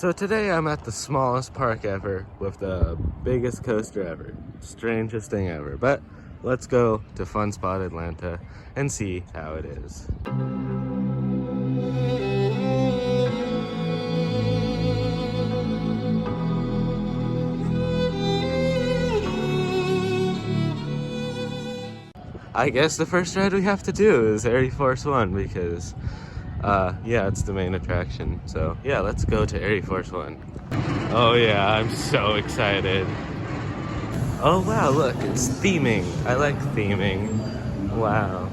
So today I'm at the smallest park ever with the biggest coaster ever. Strangest thing ever. But let's go to Fun Spot Atlanta and see how it is. I guess the first ride we have to do is Air Force One because yeah, it's the main attraction. So yeah, let's go to Air Force One. Oh yeah, I'm so excited. Oh wow, look, it's theming. I like theming. Wow.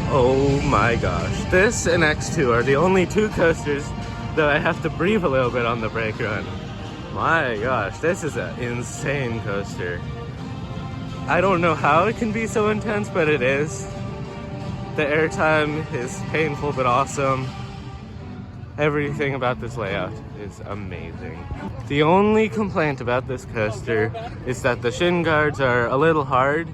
Oh my gosh, this and X2 are the only two coasters that I have to breathe a little bit on the brake run. My gosh, this is an insane coaster. I don't know how it can be so intense, but it is. The airtime is painful but awesome. Everything about this layout is amazing. The only complaint about this coaster is that the shin guards are a little hard.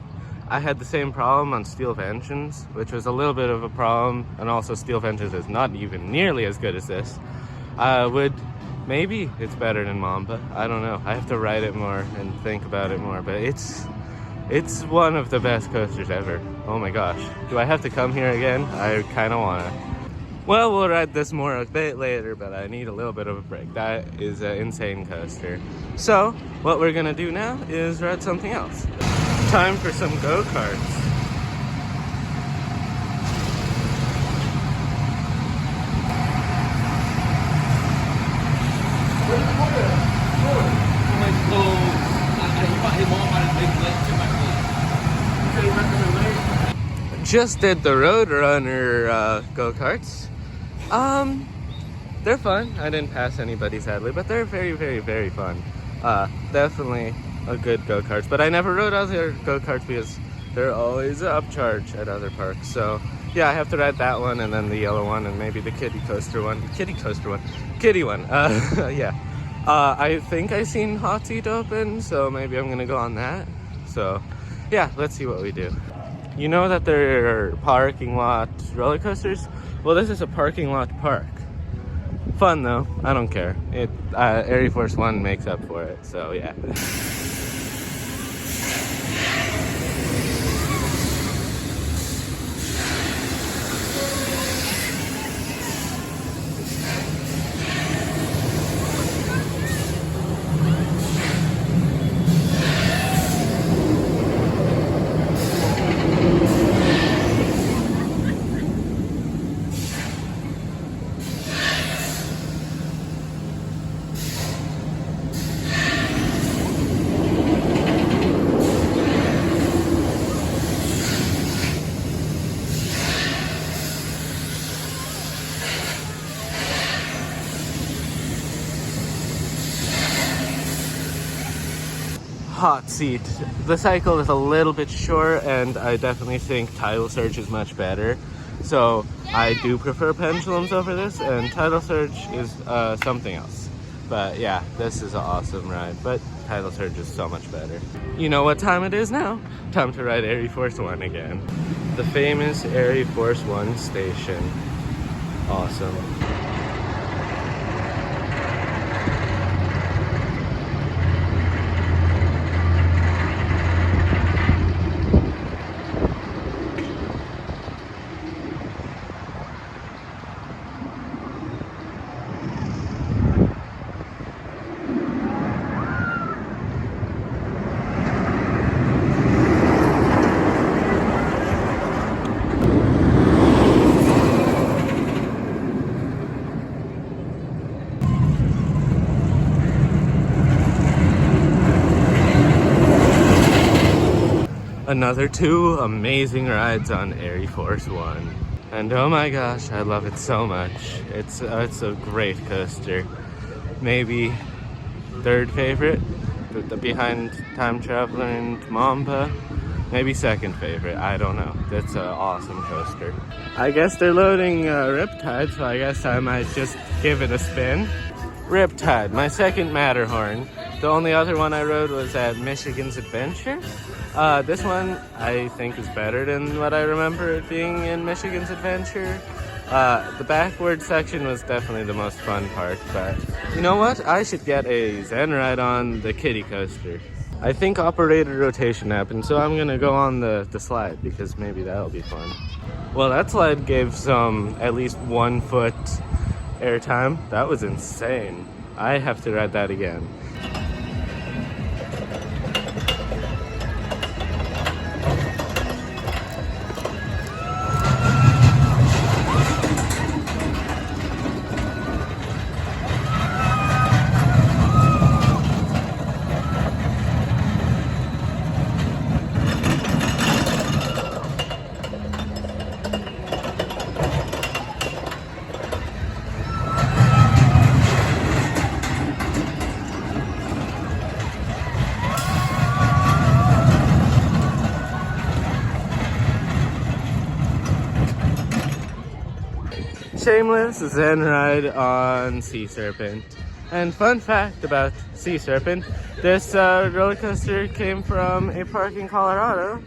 I had the same problem on Steel Vengeance, which was a little bit of a problem, and also Steel Vengeance is not even nearly as good as this. Maybe it's better than Mamba, I don't know. I have to ride it more and think about it more, but it's one of the best coasters ever. Oh my gosh. Do I have to come here again? I kind of want to. Well, we'll ride this more a bit later, but I need a little bit of a break. That is an insane coaster. So, what we're gonna do now is ride something else. Time for some go-karts. Just did the Roadrunner go-karts. They're fun. I didn't pass anybody sadly, but they're very, very, very fun. Definitely a good go-karts, but I never rode other go-karts because they're always an upcharge at other parks. So yeah, I have to ride that one and then the yellow one and maybe the kitty one. Yeah. I think I seen Hot Seat open, so maybe I'm gonna go on that. So yeah, let's see what we do. You know that there are parking lot roller coasters? Well, this is a parking lot park. Fun though, I don't care. Air Force One makes up for it, so yeah. Hot Seat. The cycle is a little bit short and I definitely think Tidal Surge is much better. So I do prefer pendulums over this, and Tidal Surge is something else. But yeah, this is an awesome ride, but Tidal Surge is so much better. You know what time it is now? Time to ride Air Force One again. The famous Air Force One station. Awesome. Another two amazing rides on Air Force One. And oh my gosh, I love it so much. It's a great coaster. maybe third favorite, behind Time Traveler and Mamba. Maybe second favorite, I don't know. That's an awesome coaster. I guess they're loading Riptide, so I guess I might just give it a spin. Riptide, my second Matterhorn. The only other one I rode was at Michigan's Adventure. This one I think is better than what I remember it being in Michigan's Adventure. The backward section was definitely the most fun part, but you know what? I should get a Zen ride on the kiddie coaster. I think operator rotation happened, so I'm gonna go on the slide because maybe that'll be fun. Well, that slide gave some at least 1 foot airtime. That was insane. I have to ride that again. Shameless Zen ride on Sea Serpent. And fun fact about Sea Serpent, this roller coaster came from a park in Colorado,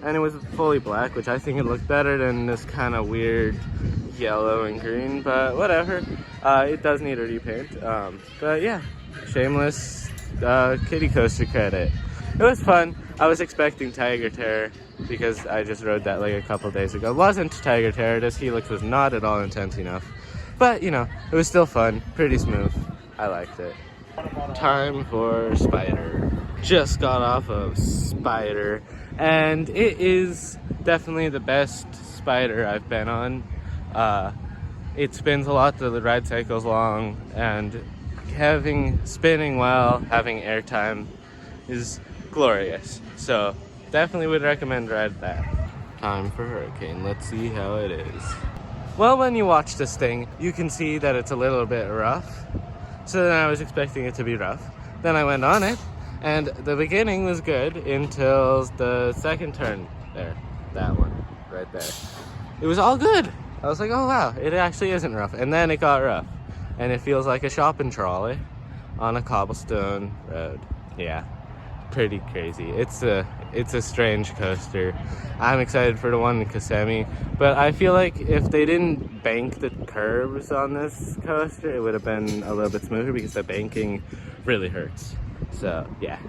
and it was fully black, which I think it looked better than this kind of weird yellow and green, but whatever. It does need a repaint. But yeah, shameless kiddie coaster credit. It was fun. I was expecting Tiger Terror because I just rode that like a couple days ago. It wasn't Tiger Terror. This helix was not at all intense enough. But, you know, it was still fun. Pretty smooth. I liked it. Time for Spider. Just got off of Spider. And it is definitely the best Spider I've been on. It spins a lot. The ride cycle's long. And spinning well, having airtime is glorious. So definitely would recommend ride that. Time for Hurricane. Let's see how it is. Well, when you watch this thing, you can see that it's a little bit rough. So then I was expecting it to be rough. Then I went on it, and the beginning was good until the second turn there. That one, right there. It was all good. I was like, oh wow, it actually isn't rough. And then it got rough. And it feels like a shopping trolley on a cobblestone road. Yeah. Pretty crazy. It's a strange coaster. I'm excited for the one in Kissimmee, but I feel like if they didn't bank the curves on this coaster, it would have been a little bit smoother because the banking really hurts. So yeah.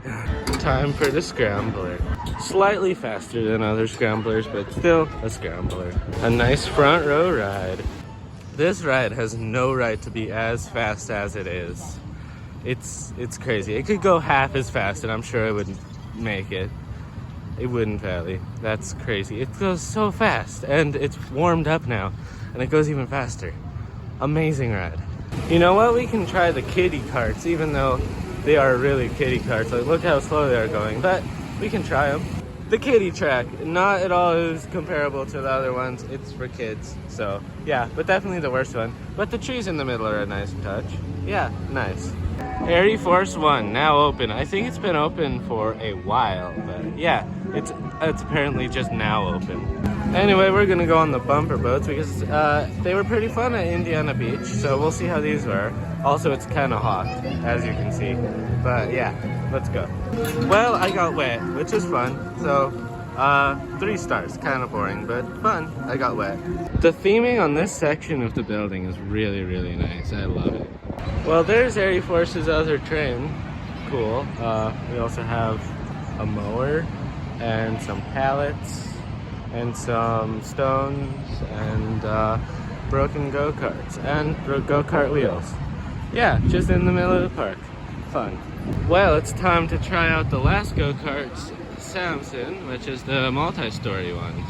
Time for the Scrambler. Slightly faster than other Scramblers, but still a Scrambler. A nice front row ride. This ride has no right to be as fast as it is. It's crazy. It could go half as fast and I'm sure it would make it. It wouldn't, Valley. That's crazy. It goes so fast and it's warmed up now and it goes even faster. Amazing ride. You know what? We can try the kiddie carts even though they are really kiddie carts. Like, look how slow they are going, but we can try them. The kiddie track, not at all is comparable to the other ones. It's for kids, so yeah, but definitely the worst one. But the trees in the middle are a nice touch. Yeah, nice. Air Force One, now open. I think it's been open for a while, but yeah, it's apparently just now open. Anyway, we're gonna go on the bumper boats because they were pretty fun at Indiana Beach, so we'll see how these were. Also, it's kind of hot, as you can see, but yeah, let's go. Well, I got wet, which is fun, so 3 stars, kind of boring, but fun. I got wet. The theming on this section of the building is really, really nice. I love it. Well, there's Air Force's other train. Cool. We also have a mower and some pallets and some stones and broken go-karts and go-kart wheels. Yeah, just in the middle of the park. Fun. Well, it's time to try out the last go-karts, Samson, which is the multi-story ones.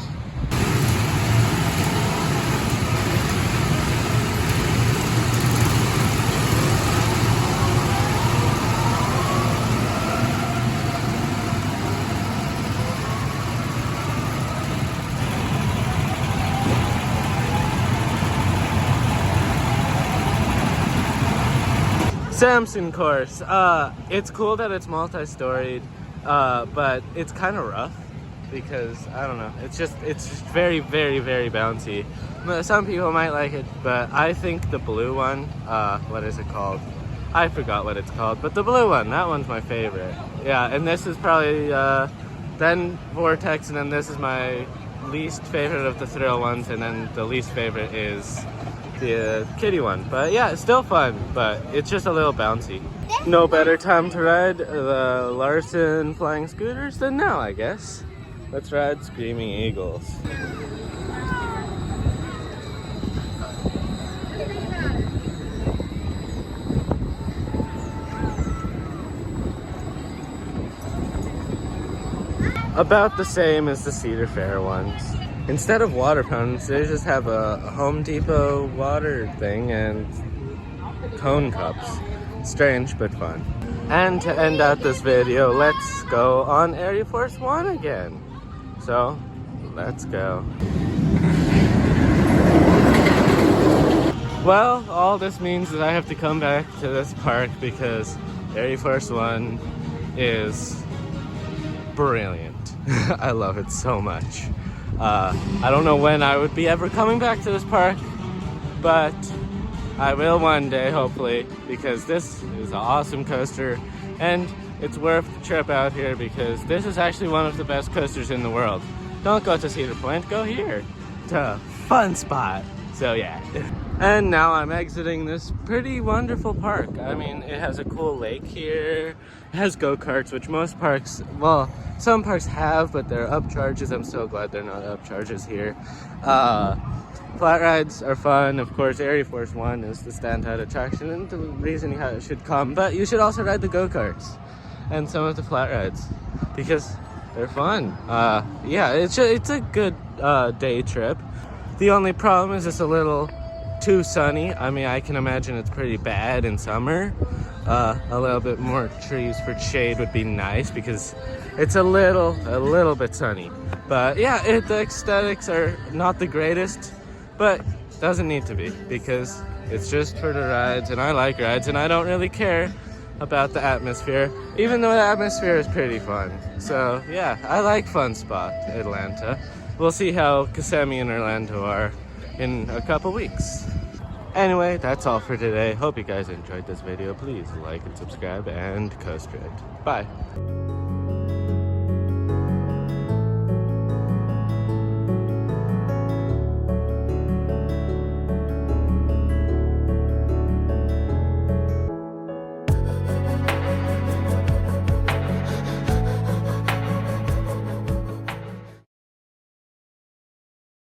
Samson course. It's cool that it's multi-storied, but it's kind of rough because I don't know. It's just very, very, very bouncy. Some people might like it, but I think the blue one. What is it called? I forgot what it's called, but the blue one. That one's my favorite. Yeah, and this is probably then Vortex, and then this is my least favorite of the thrill ones, and then the least favorite is the kiddie one. But yeah, it's still fun, but it's just a little bouncy. No better time to ride the Larson flying scooters than now, I guess. Let's ride Screaming Eagles. About the same as the Cedar Fair ones. Instead of water fountains, they just have a Home Depot water thing and cone cups. Strange, but fun. And to end out this video, let's go on Area Force One again. So, let's go. Well, all this means is I have to come back to this park because Area Force One is brilliant. I love it so much. I don't know when I would be ever coming back to this park, but I will one day, hopefully, because this is an awesome coaster, and it's worth the trip out here because this is actually one of the best coasters in the world. Don't go to Cedar Point, go here. It's a fun spot. So yeah. And now I'm exiting this pretty wonderful park. I mean, it has a cool lake here. It has go-karts, which most parks, well, some parks have, but they're upcharges. I'm so glad they're not upcharges here. Flat rides are fun. Of course, Area Force One is the standout attraction and the reason you should come. But you should also ride the go-karts and some of the flat rides because they're fun. Yeah, it's a good day trip. The only problem is it's a little too sunny. I mean, I can imagine it's pretty bad in summer. A little bit more trees for shade would be nice because it's a little bit sunny. But yeah, the aesthetics are not the greatest, but doesn't need to be because it's just for the rides, and I like rides, and I don't really care about the atmosphere, even though the atmosphere is pretty fun. So yeah, I like Fun Spot Atlanta. We'll see how Kissimmee and Orlando are in a couple weeks. Anyway, that's all for today. Hope you guys enjoyed this video. Please like and subscribe and coast it. Bye.